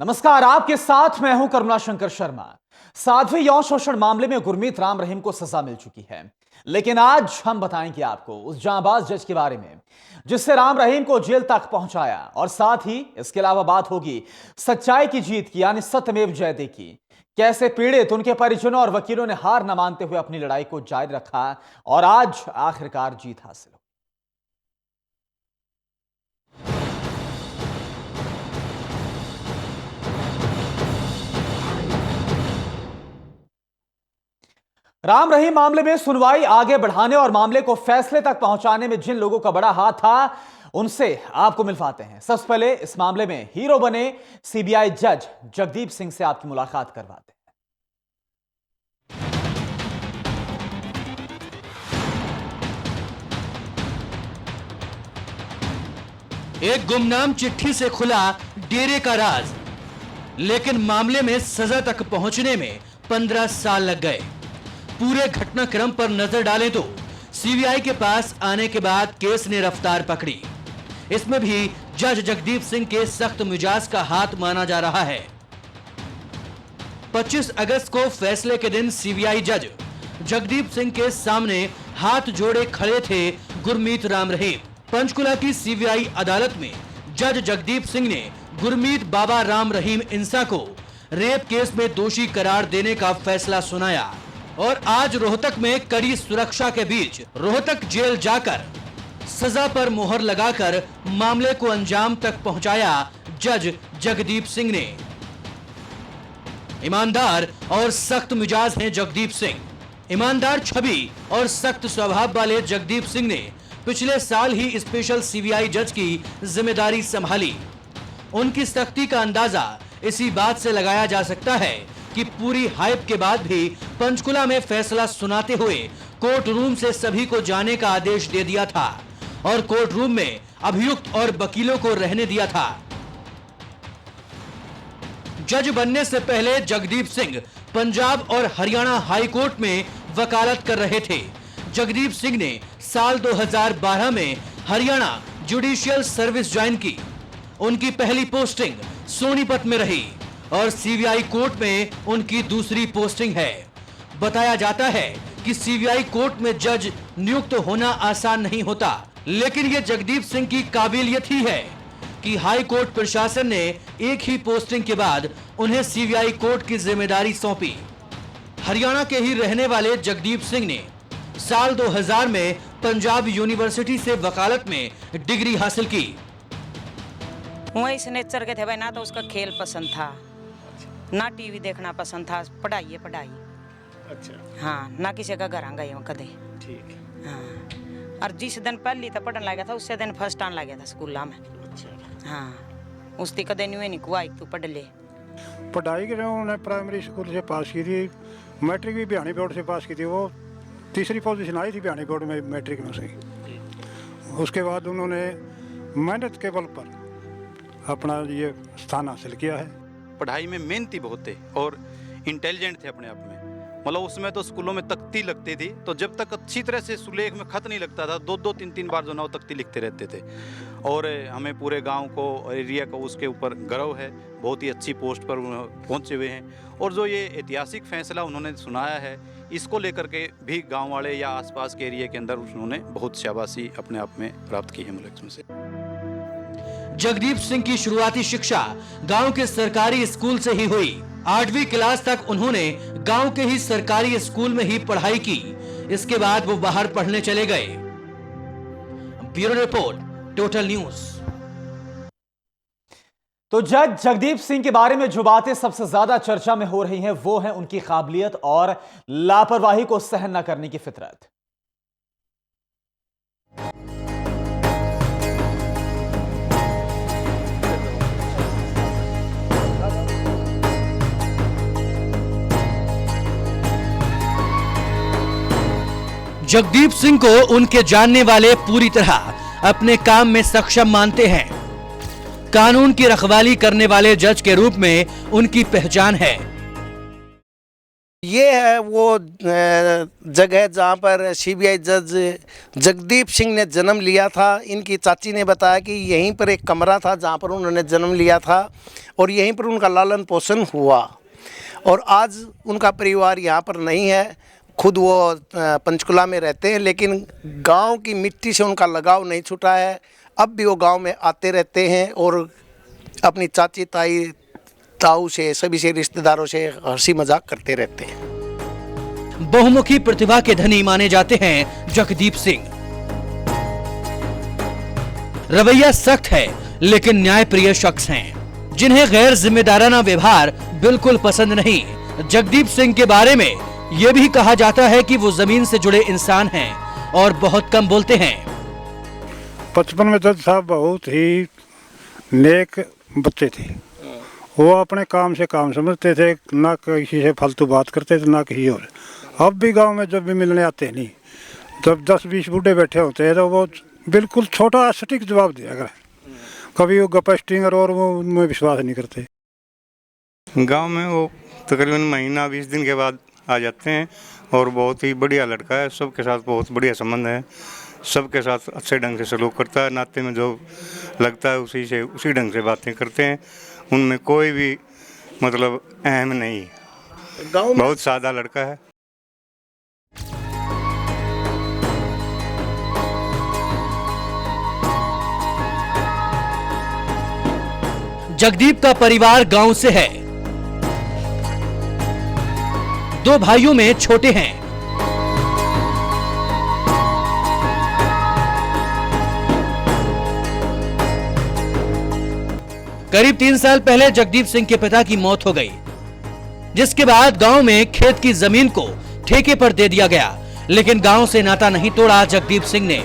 नमस्कार, आपके साथ मैं हूं करुणा शंकर शर्मा। 7वें यौन शोषण मामले में गुरमीत राम रहीम को सजा मिल चुकी है, लेकिन आज हम बताएंगे आपको उस जांबाज जज के बारे में जिससे राम रहीम को जेल तक पहुंचाया। और साथ ही इसके अलावा बात होगी सच्चाई की जीत की, यानी सत्यमेव जयते की। कैसे पीड़ित, उनके परिजनों और वकीलों ने हार न मानते हुए अपनी लड़ाई को जारी रखा और आज आखिरकार जीत हासिल। राम रहीम मामले में सुनवाई आगे बढ़ाने और मामले को फैसले तक पहुंचाने में जिन लोगों का बड़ा हाथ था, उनसे आपको मिलवाते हैं। सबसे पहले इस मामले में हीरो बने सीबीआई जज जगदीप सिंह से आपकी मुलाकात करवाते हैं। एक गुमनाम चिट्ठी से खुला डेरे का राज, लेकिन मामले में सजा तक पहुंचने में 15 साल लग गए। पूरे घटनाक्रम पर नजर डालें तो सीबीआई के पास आने के बाद केस ने रफ्तार पकड़ी। इसमें भी जज जगदीप सिंह के सख्त मिजाज का हाथ माना जा रहा है। 25 अगस्त को फैसले के दिन सीबीआई जज जगदीप सिंह के सामने हाथ जोड़े खड़े थे गुरमीत राम रहीम। पंचकुला की सीबीआई अदालत में जज जगदीप सिंह ने गुरमीत बाबा राम रहीम इंसा को रेप केस में दोषी करार देने का फैसला सुनाया और आज रोहतक में कड़ी सुरक्षा के बीच रोहतक जेल जाकर सजा पर मुहर लगाकर मामले को अंजाम तक पहुंचाया जज जगदीप सिंह ने। ईमानदार और सख्त मिजाज हैं जगदीप सिंह। ईमानदार छवि और सख्त स्वभाव वाले जगदीप सिंह ने पिछले साल ही स्पेशल सीबीआई जज की जिम्मेदारी संभाली। उनकी सख्ती का अंदाजा इसी बात से लगाया जा सकता है कि पूरी हाइप के बाद भी पंचकुला में फैसला सुनाते हुए कोर्ट रूम से सभी को जाने का आदेश दे दिया था और कोर्ट रूम में अभियुक्त और वकीलों को रहने दिया था। जज बनने से पहले जगदीप सिंह पंजाब और हरियाणा हाई कोर्ट में वकालत कर रहे थे। जगदीप सिंह ने साल 2012 में हरियाणा जुडिशियल सर्विस ज्वाइन की। उनकी पहली पोस्टिंग सोनीपत में रही और सीबीआई कोर्ट में उनकी दूसरी पोस्टिंग है। बताया जाता है कि सीबीआई कोर्ट में जज नियुक्त होना आसान नहीं होता, लेकिन यह जगदीप सिंह की काबिलियत ही है कि हाई कोर्ट प्रशासन ने एक ही पोस्टिंग के बाद उन्हें सीबीआई कोर्ट की जिम्मेदारी सौंपी। हरियाणा के ही रहने वाले जगदीप सिंह ने साल 2000 में पंजाब यूनिवर्सिटी से वकालत में डिग्री हासिल की। वही इस नेचर के थे भाई, ना तो उसका खेल पसंद था, ना टीवी देखना पसंद था, पढ़ाई है पढ़ाई। अच्छा। हाँ, ना किसी का घर गए हो कदे। ठीक। हाँ, और जिस दिन पहली तो पढ़ने लगा था उसी दिन फर्स्ट आने लगा था स्कूल में। अच्छा। हाँ, उसकी कदे न्यू नहीं कुआ तू पढ़ ले। पढ़ाई के उन्होंने प्राइमरी स्कूल से पास की थी, मैट्रिक भी बिहानी बोर्ड से पास की थी। वो तीसरी पोजीशन आई थी बिहानी बोर्ड में मैट्रिक में से। उसके बाद उन्होंने मेहनत के बल पर अपना ये स्थान हासिल किया है। पढ़ाई में मेहनती बहुत थे और इंटेलिजेंट थे अपने आप में। मतलब उसमें तो स्कूलों में तख्ती लगती थी, तो जब तक अच्छी तरह से सुलेख में खत नहीं लगता था, 2-2, 3-3 बार जो ना वो तख्ती लिखते रहते थे। और हमें पूरे गांव को और एरिया को उसके ऊपर गर्व है। बहुत ही अच्छी पोस्ट पर पहुंचे हुए हैं और जो ये ऐतिहासिक फैसला उन्होंने सुनाया है, इसको लेकर के भी गाँव वाले या आसपास के एरिया के अंदर उन्होंने बहुत शाबाशी अपने आप में प्राप्त की है मुल्क में से। जगदीप सिंह की शुरुआती शिक्षा गांव के सरकारी स्कूल से ही हुई। 8वीं क्लास तक उन्होंने गांव के ही सरकारी स्कूल में ही पढ़ाई की। इसके बाद वो बाहर पढ़ने चले गए। Bureau report, total news. तो जज जगदीप सिंह के बारे में जो बातें सबसे ज्यादा चर्चा में हो रही हैं, वो है उनकी काबिलियत और लापरवाही को सहन न करने की फितरत। जगदीप सिंह को उनके जानने वाले पूरी तरह अपने काम में सक्षम मानते हैं। कानून की रखवाली करने वाले जज के रूप में उनकी पहचान है। ये है वो जगह जहाँ पर सीबीआई जज जगदीप सिंह ने जन्म लिया था। इनकी चाची ने बताया कि यहीं पर एक कमरा था जहाँ पर उन्होंने जन्म लिया था और यहीं पर उनका लालन पोषण हुआ। और आज उनका परिवार यहाँ पर नहीं है, खुद वो पंचकुला में रहते हैं, लेकिन गांव की मिट्टी से उनका लगाव नहीं छूटा है। अब भी वो गांव में आते रहते हैं और अपनी चाची ताई ताऊ से सभी से रिश्तेदारों से हंसी मजाक करते रहते हैं। बहुमुखी प्रतिभा के धनी माने जाते हैं जगदीप सिंह। रवैया सख्त है लेकिन न्यायप्रिय शख्स हैं, जिन्हें गैर जिम्मेदाराना व्यवहार बिल्कुल पसंद नहीं। जगदीप सिंह के बारे में ये भी कहा जाता है कि वो जमीन से जुड़े इंसान हैं और बहुत कम बोलते हैं। 55 में जज साहब बहुत ही नेक बच्चे थे। वो अपने काम से काम समझते थे, ना किसी से फालतू बात करते थे ना किसी और। अब भी गांव में जब भी मिलने आते हैं, नहीं जब 10-20 बूढ़े बैठे होते हैं तो वो बिल्कुल छोटा सटीक जवाब दिया करें। कभी वो गप्पा स्टिंगर और वो उनमें विश्वास नहीं करते। गांव में वो तकरीबन महीना 20 दिन के बाद आ जाते हैं और बहुत ही बढ़िया लड़का है। सबके साथ बहुत बढ़िया संबंध है, सबके साथ अच्छे ढंग से सलूक करता है। नाते में जो लगता है उसी ढंग से बातें करते हैं। उनमें कोई भी मतलब अहम नहीं, गांव में बहुत सादा लड़का है। जगदीप का परिवार गांव से है। 2 भाइयों में छोटे हैं। करीब 3 साल पहले जगदीप सिंह के पिता की मौत हो गई, जिसके बाद गांव में खेत की जमीन को ठेके पर दे दिया गया। लेकिन गांव से नाता नहीं तोड़ा जगदीप सिंह ने।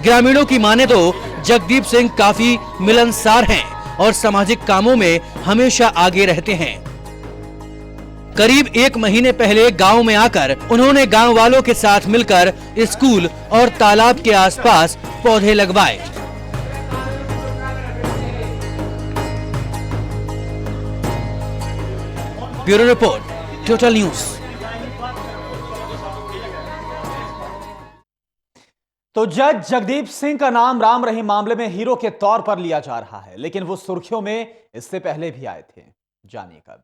ग्रामीणों की माने तो जगदीप सिंह काफी मिलनसार हैं और सामाजिक कामों में हमेशा आगे रहते हैं। करीब 1 महीने पहले गांव में आकर उन्होंने गांव वालों के साथ मिलकर स्कूल और तालाब के आसपास पौधे लगवाए। Bureau report, total news. तो जज जगदीप सिंह का नाम राम रहीम मामले में हीरो के तौर पर लिया जा रहा है, लेकिन वो सुर्खियों में इससे पहले भी आए थे। जानिए कब।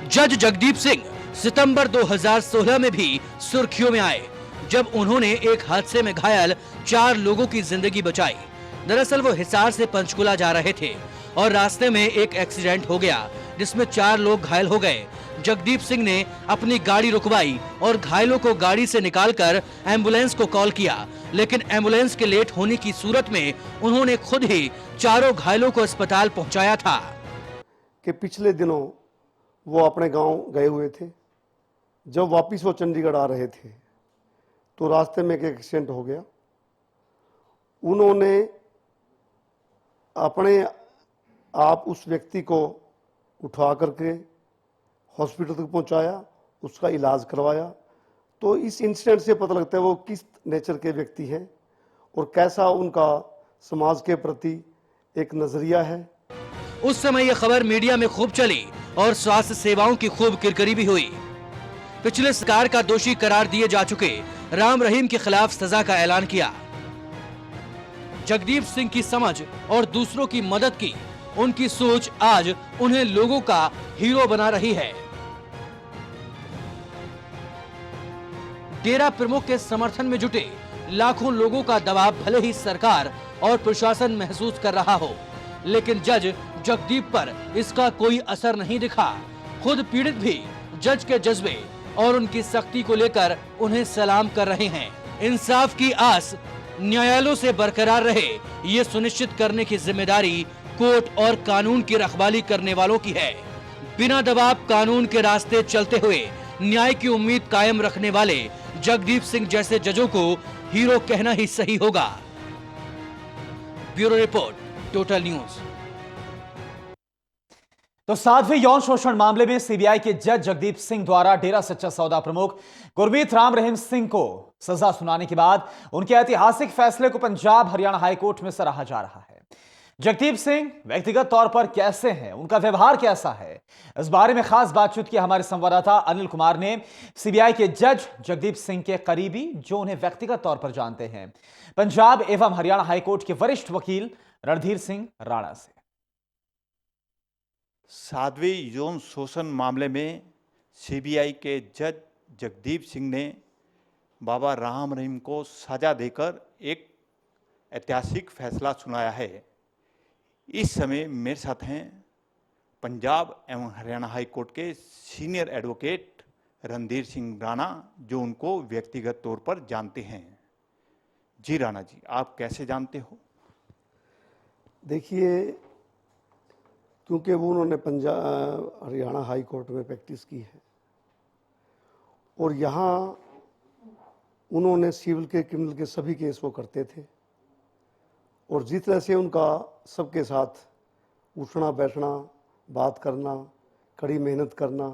जज जगदीप सिंह सितंबर 2016 में भी सुर्खियों में आए, जब उन्होंने एक हादसे में घायल 4 लोगों की जिंदगी बचाई। दरअसल वो हिसार से पंचकुला जा रहे थे और रास्ते में एक एक्सीडेंट हो गया, जिसमें 4 लोग घायल हो गए। जगदीप सिंह ने अपनी गाड़ी रुकवाई और घायलों को गाड़ी से निकालकर एम्बुलेंस को कॉल किया, लेकिन एम्बुलेंस के लेट होने की सूरत में उन्होंने खुद ही 4 घायलों को अस्पताल पहुंचाया था। कि पिछले दिनों वो अपने गांव गए हुए थे। जब वापस वो चंडीगढ़ आ रहे थे तो रास्ते में एक एक्सीडेंट हो गया। उन्होंने अपने आप उस व्यक्ति को उठा करके हॉस्पिटल तक पहुंचाया, उसका इलाज करवाया। तो इस इंसिडेंट से पता लगता है वो किस नेचर के व्यक्ति हैं और कैसा उनका समाज के प्रति एक नजरिया है। उस समय यह खबर मीडिया में खूब चली और स्वास्थ्य सेवाओं की खूब किरकिरी भी हुई। पिछले सरकार का दोषी करार दिए जा चुके राम रहीम के खिलाफ सजा का ऐलान किया। जगदीप सिंह की समझ और दूसरों की मदद की उनकी सोच आज उन्हें लोगों का हीरो बना रही है। डेरा प्रमुख के समर्थन में जुटे लाखों लोगों का दबाव भले ही सरकार और प्रशासन महसूस कर रहा हो, लेकिन जज जगदीप पर इसका कोई असर नहीं दिखा। खुद पीड़ित भी जज के जज्बे और उनकी सख्ती को लेकर उन्हें सलाम कर रहे हैं। इंसाफ की आस न्यायालयों से बरकरार रहे, ये सुनिश्चित करने की जिम्मेदारी कोर्ट और कानून की रखवाली करने वालों की है। बिना दबाव कानून के रास्ते चलते हुए न्याय की उम्मीद कायम रखने वाले जगदीप सिंह जैसे जजों को हीरो कहना ही सही होगा। Bureau report, total news. तो 7वें यौन शोषण मामले में सीबीआई के जज जगदीप सिंह द्वारा डेरा सच्चा सौदा प्रमुख गुरमीत राम रहीम सिंह को सजा सुनाने के बाद उनके ऐतिहासिक फैसले को पंजाब हरियाणा हाईकोर्ट में सराहा जा रहा है। जगदीप सिंह व्यक्तिगत तौर पर कैसे हैं, उनका व्यवहार कैसा है, इस बारे में खास बातचीत की हमारे संवाददाता अनिल कुमार ने सीबीआई के जज जगदीप सिंह के करीबी, जो उन्हें व्यक्तिगत तौर पर जानते हैं, पंजाब एवं हरियाणा हाईकोर्ट के वरिष्ठ वकील रणधीर सिंह राणा से। साध्वी यौन शोषण मामले में सीबीआई के जज जगदीप सिंह ने बाबा राम रहीम को सजा देकर एक ऐतिहासिक फैसला सुनाया है। इस समय मेरे साथ हैं पंजाब एवं हरियाणा हाई कोर्ट के सीनियर एडवोकेट रणधीर सिंह राणा, जो उनको व्यक्तिगत तौर पर जानते हैं। जी राणा जी, आप कैसे जानते हो? देखिए, क्योंकि वो उन्होंने पंजाब हरियाणा हाई कोर्ट में प्रैक्टिस की है और यहाँ उन्होंने सिविल के क्रिमिनल के सभी केस वो करते थे और जिस तरह से उनका सबके साथ उठना बैठना, बात करना, कड़ी मेहनत करना,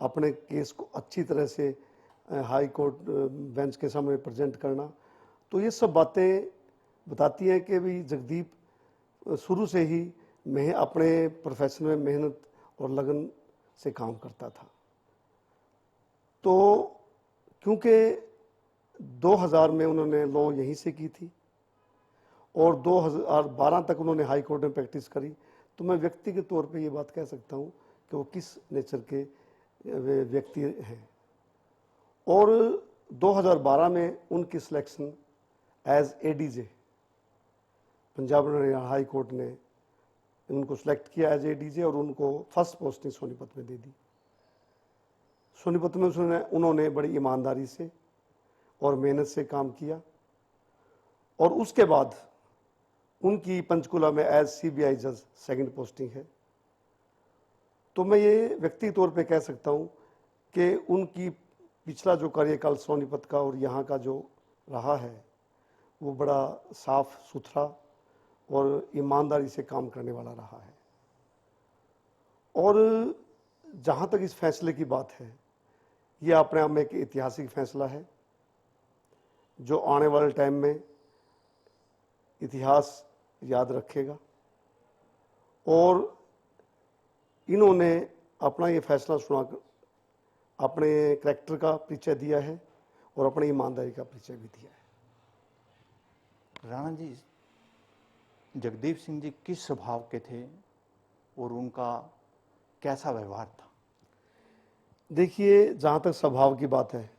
अपने केस को अच्छी तरह से हाई कोर्ट बेंच के सामने प्रेजेंट करना, तो ये सब बातें बताती हैं कि भाई जगदीप शुरू से ही मैं अपने प्रोफेशन में मेहनत और लगन से काम करता था। तो क्योंकि 2000 में उन्होंने लॉ यहीं से की थी और 2012 तक उन्होंने हाई कोर्ट में प्रैक्टिस करी, तो मैं व्यक्तिगत तौर पे ये बात कह सकता हूँ कि वो किस नेचर के व्यक्ति हैं। और 2012 में उनकी selection as ADJ Punjab Haryana high court ने उनको सेलेक्ट किया एज एडीजे और उनको फर्स्ट पोस्टिंग सोनीपत में दे दी। सोनीपत में उन्होंने बड़ी ईमानदारी से और मेहनत से काम किया और उसके बाद उनकी पंचकुला में एज सीबीआई जज सेकंड पोस्टिंग है। तो मैं ये व्यक्तिगत तौर पे कह सकता हूँ कि उनकी पिछला जो कार्यकाल सोनीपत का और यहाँ का जो रहा है वो बड़ा साफ सुथरा और ईमानदारी से काम करने वाला रहा है। और जहाँ तक इस फैसले की बात है, ये अपने आप में एक ऐतिहासिक फैसला है जो आने वाले टाइम में इतिहास याद रखेगा। और इन्होंने अपना ये फैसला सुनाकर अपने करैक्टर का परिचय दिया है और अपनी ईमानदारी का परिचय भी दिया है। राणा जी, जगदीप सिंह जी किस स्वभाव के थे और उनका कैसा व्यवहार था? देखिए, जहाँ तक स्वभाव की बात है,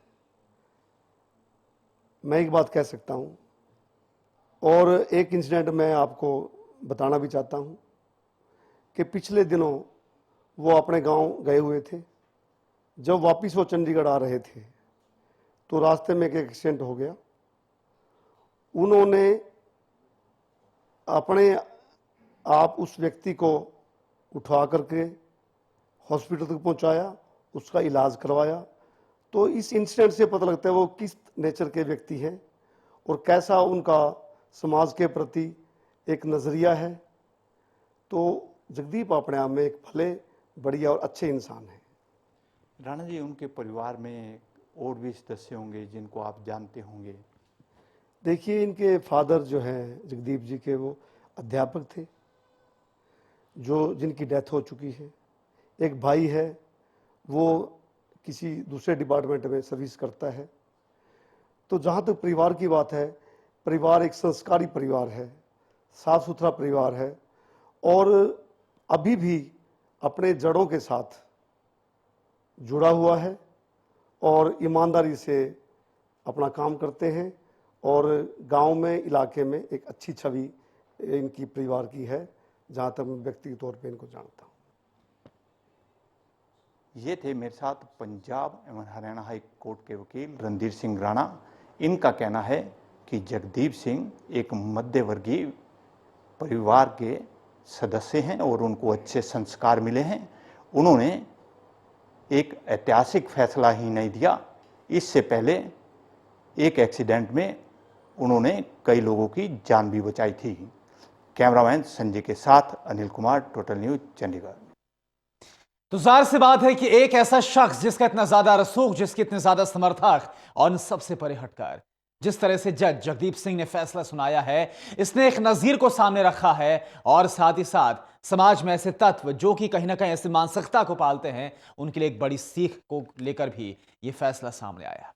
मैं एक बात कह सकता हूँ और एक इंसिडेंट मैं आपको बताना भी चाहता हूँ कि पिछले दिनों वो अपने गांव गए हुए थे। जब वापस वो चंडीगढ़ आ रहे थे तो रास्ते में एक एक्सीडेंट हो गया। उन्होंने अपने आप उस व्यक्ति को उठा करके हॉस्पिटल तक पहुंचाया, उसका इलाज करवाया। तो इस इंसिडेंट से पता लगता है वो किस नेचर के व्यक्ति हैं और कैसा उनका समाज के प्रति एक नज़रिया है। तो जगदीप अपने आप में एक भले, बढ़िया और अच्छे इंसान हैं। राणा जी, उनके परिवार में और भी सदस्य होंगे जिनको आप जानते होंगे। देखिए, इनके फादर जो हैं जगदीप जी के, वो अध्यापक थे जो जिनकी डेथ हो चुकी है। एक भाई है, वो किसी दूसरे डिपार्टमेंट में सर्विस करता है। तो जहाँ तक परिवार की बात है, परिवार एक संस्कारी परिवार है, साफ सुथरा परिवार है और अभी भी अपने जड़ों के साथ जुड़ा हुआ है और ईमानदारी से अपना काम करते हैं और गांव में, इलाके में एक अच्छी छवि इनकी परिवार की है, जहाँ तक मैं व्यक्तिगत तौर पे इनको जानता हूँ। ये थे मेरे साथ पंजाब एवं हरियाणा हाई कोर्ट के वकील रणधीर सिंह राणा। इनका कहना है कि जगदीप सिंह एक मध्यवर्गीय परिवार के सदस्य हैं और उनको अच्छे संस्कार मिले हैं। उन्होंने एक ऐतिहासिक फैसला ही नहीं दिया, इससे पहले एक एक्सीडेंट में उन्होंने कई लोगों की जान भी बचाई थी। कैमरामैन संजय के साथ अनिल कुमार, टोटल न्यूज, चंडीगढ़। तो जाहिर सी बात है कि एक ऐसा शख्स जिसका इतना ज्यादा रसूख, जिसके इतने ज्यादा समर्थक और सबसे परे हटकर जिस तरह से जज जगदीप सिंह ने फैसला सुनाया है, इसने एक नजीर को सामने रखा है और साथ ही साथ समाज में ऐसे तत्व जो कि कहीं ना कहीं ऐसी मानसिकता को पालते हैं, उनके लिए एक बड़ी सीख को लेकर भी यह फैसला सामने आया।